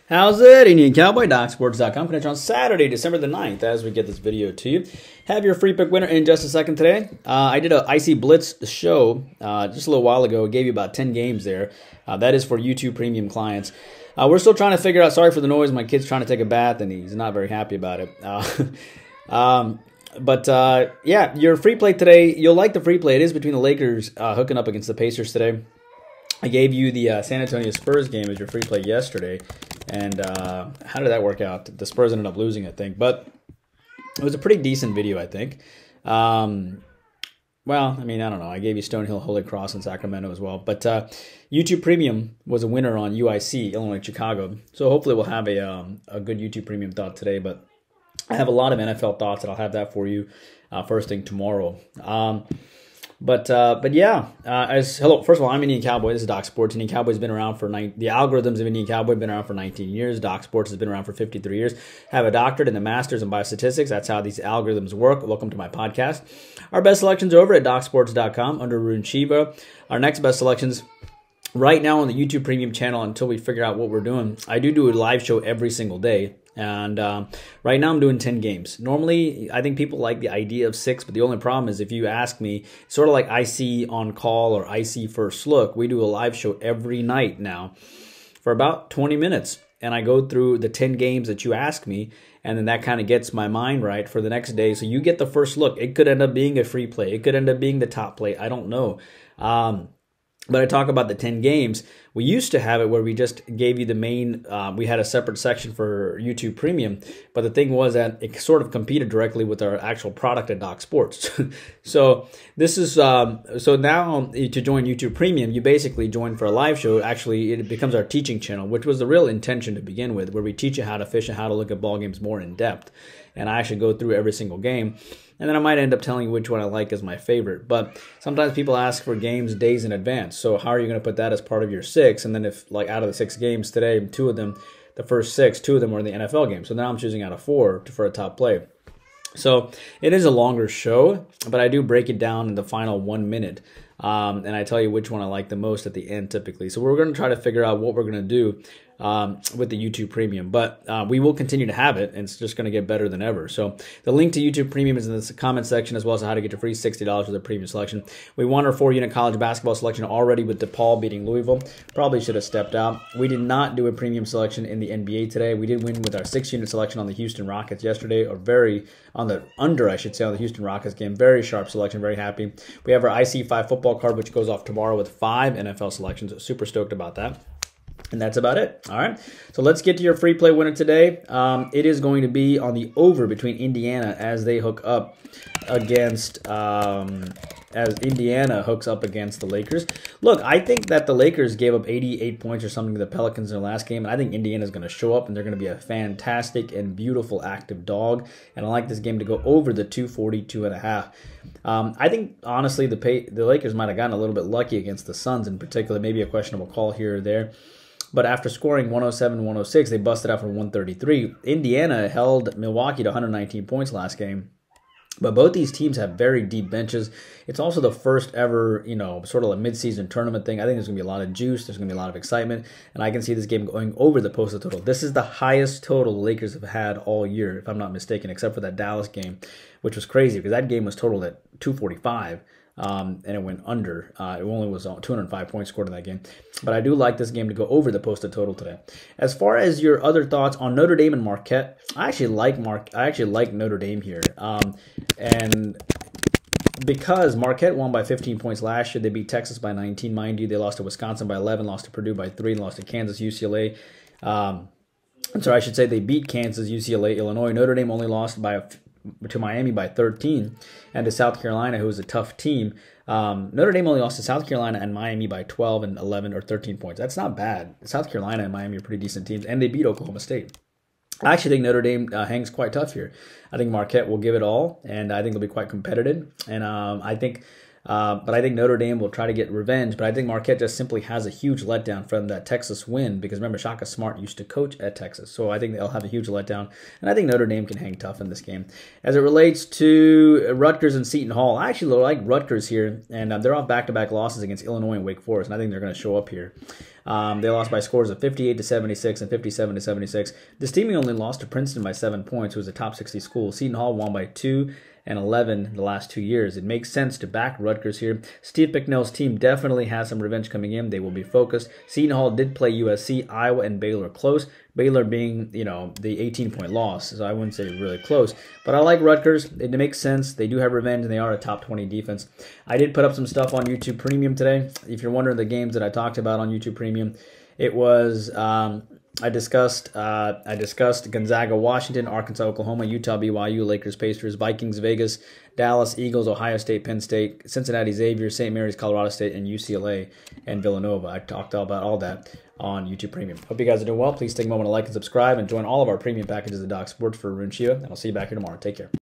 How's it? Indian Cowboy, docsports.com. Finish on Saturday, December the 9th, as we get this video to you. Have your free pick winner in just a second today. I did a IC Blitz show just a little while ago. It gave you about 10 games there. That is for YouTube Premium clients. We're still trying to figure out, sorry for the noise, my kid's trying to take a bath and he's not very happy about it. Yeah, your free play today, you'll like the free play. It is between the Lakers hooking up against the Pacers today. I gave you the San Antonio Spurs game as your free play yesterday. And how did that work out? The Spurs ended up losing, I think. But it was a pretty decent video, I think. Well, I mean, I don't know. I gave you Stonehill, Holy Cross, and Sacramento as well. But YouTube Premium was a winner on UIC, Illinois, Chicago. So hopefully we'll have a good YouTube Premium thought today. But I have a lot of NFL thoughts, and I'll have that for you first thing tomorrow. But yeah, hello. First of all, I'm Indian Cowboy. This is Doc Sports. Indian Cowboy's been around for the algorithms of Indian Cowboy have been around for 19 years. Doc Sports has been around for 53 years. Have a doctorate and a master's in biostatistics. That's how these algorithms work. Welcome to my podcast. Our best selections are over at docsports.com under Rune Shiva. Our next best selections right now on the YouTube Premium channel until we figure out what we're doing. I do a live show every single day. And right now I'm doing 10 games. Normally, I think people like the idea of 6, but the only problem is if you ask me, sort of like IC on call or IC first look, we do a live show every night now for about 20 minutes. And I go through the 10 games that you ask me, and then that kind of gets my mind right for the next day. So you get the first look. It could end up being a free play. It could end up being the top play. I don't know. But I talk about the 10 games. We used to have it where we just gave you the main, we had a separate section for YouTube Premium, but the thing was that it sort of competed directly with our actual product at Doc Sports. So this is, so now to join YouTube Premium, you basically join for a live show. Actually, it becomes our teaching channel, which was the real intention to begin with, where we teach you how to fish and how to look at ball games more in depth. And I actually go through every single game. And then I might end up telling you which one I like as my favorite. But sometimes people ask for games days in advance. So how are you going to put that as part of your 6? And then if, like, out of the 6 games today, 2 of them, the first 6, 2 of them were in the NFL game. So now I'm choosing out of 4 for a top play. So it is a longer show, but I do break it down in the final 1 minute. And I tell you which one I like the most at the end typically. So we're going to try to figure out what we're going to do with the YouTube Premium. But we will continue to have it, and it's just going to get better than ever. So the link to YouTube Premium is in the comment section, as well as how to get your free $60 with a premium selection. We won our 4-unit college basketball selection already with DePaul beating Louisville. Probably should have stepped out. We did not do a premium selection in the NBA today. We did win with our 6-unit selection on the Houston Rockets yesterday, or on the Houston Rockets game. Very sharp selection, very happy. We have our IC5 football card, which goes off tomorrow with 5 NFL selections. Super stoked about that. And that's about it. All right. So let's get to your free play winner today. It is going to be on the over between Indiana as they hook up against as Indiana hooks up against the Lakers. Look, I think that the Lakers gave up 88 points or something to the Pelicans in their last game, and I think Indiana is going to show up, and they're going to be a fantastic and beautiful active dog. And I like this game to go over the 242.5. I think, honestly, the Lakers might have gotten a little bit lucky against the Suns in particular, maybe a questionable call here or there. But after scoring 107-106, they busted out for 133. Indiana held Milwaukee to 119 points last game. But both these teams have very deep benches. It's also the first ever, sort of a midseason tournament thing. I think there's going to be a lot of juice. There's going to be a lot of excitement. And I can see this game going over the posted total. This is the highest total the Lakers have had all year, if I'm not mistaken, except for that Dallas game, which was crazy because that game was totaled at 245. And it went under. It only was 205 points scored in that game. But I do like this game to go over the posted total today. As far as your other thoughts on Notre Dame and Marquette, I actually like Notre Dame here. And because Marquette won by 15 points last year, they beat Texas by 19, mind you. They lost to Wisconsin by 11, lost to Purdue by 3, and lost to Kansas, UCLA. I'm sorry, I should say they beat Kansas, UCLA, Illinois. Notre Dame only lost to Miami by 13, and to South Carolina, who was a tough team. Notre Dame only lost to South Carolina and Miami by 12 and 11 or 13 points. That's not bad. South Carolina and Miami are pretty decent teams, and they beat Oklahoma State. I actually think Notre Dame hangs quite tough here. I think Marquette will give it all, and I think they'll be quite competitive. And I think But I think Notre Dame will try to get revenge. But I think Marquette just simply has a huge letdown from that Texas win, because remember, Shaka Smart used to coach at Texas. So I think they'll have a huge letdown. And I think Notre Dame can hang tough in this game. As it relates to Rutgers and Seton Hall, I actually like Rutgers here. And they're off back-to-back losses against Illinois and Wake Forest. And I think they're going to show up here. They lost by scores of 58-76 and 57-76. This team only lost to Princeton by 7 points, who was a top 60 school. Seton Hall won by 2 and 11 the last 2 years. It makes sense to back Rutgers here. Steve Bicknell's team definitely has some revenge coming in. They will be focused. Seton Hall did play USC, Iowa, and Baylor close. Baylor being, the 18-point loss, so I wouldn't say really close. But I like Rutgers. It makes sense. They do have revenge, and they are a top 20 defense. I did put up some stuff on YouTube Premium today. If you're wondering the games that I talked about on YouTube Premium, it was I discussed Gonzaga, Washington, Arkansas, Oklahoma, Utah, BYU, Lakers, Pacers, Vikings, Vegas, Dallas, Eagles, Ohio State, Penn State, Cincinnati, Xavier, St. Mary's, Colorado State, and UCLA and Villanova. I talked all about all that on YouTube Premium. Hope you guys are doing well. Please take a moment to like and subscribe and join all of our premium packages at Doc Sports for Arun Shiva, and I'll see you back here tomorrow. Take care.